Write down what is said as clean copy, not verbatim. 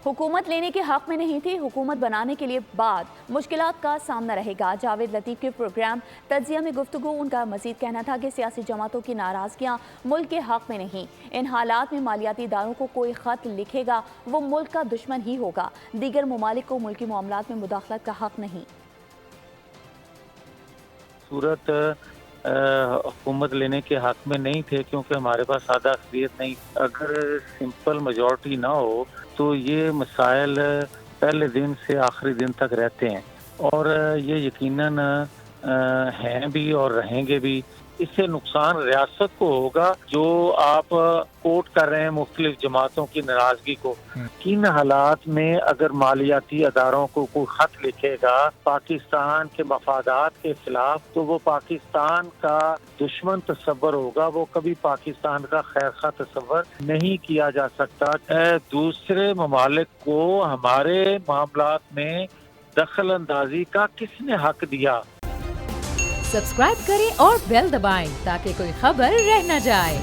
حکومت لینے کے حق میں نہیں تھی، حکومت بنانے کے لیے بعد مشکلات کا سامنا رہے گا۔ جاوید لطیف کے پروگرام تجزیہ میں گفتگو۔ ان کا مزید کہنا تھا کہ سیاسی جماعتوں کی ناراضگیاں ملک کے حق میں نہیں۔ ان حالات میں مالیاتی اداروں کو کوئی خط لکھے گا وہ ملک کا دشمن ہی ہوگا۔ دیگر ممالک کو ملکی معاملات میں مداخلت کا حق نہیں۔ صورت حکومت لینے کے حق میں نہیں تھے کیونکہ ہمارے پاس سادہ اکثریت نہیں۔ اگر سمپل میجورٹی نہ ہو تو یہ مسائل پہلے دن سے آخری دن تک رہتے ہیں، اور یہ یقیناً ہیں بھی اور رہیں گے بھی۔ اس سے نقصان ریاست کو ہوگا جو آپ کوٹ کر رہے ہیں مختلف جماعتوں کی ناراضگی کو۔ کن حالات میں اگر مالیاتی اداروں کو کوئی خط لکھے گا پاکستان کے مفادات کے خلاف تو وہ پاکستان کا دشمن تصور ہوگا، وہ کبھی پاکستان کا خیر خواہ تصور نہیں کیا جا سکتا۔ دوسرے ممالک کو ہمارے معاملات میں دخل اندازی کا کس نے حق دیا؟ سبسکرائب کریں اور بیل دبائیں تاکہ کوئی خبر رہ نہ جائے۔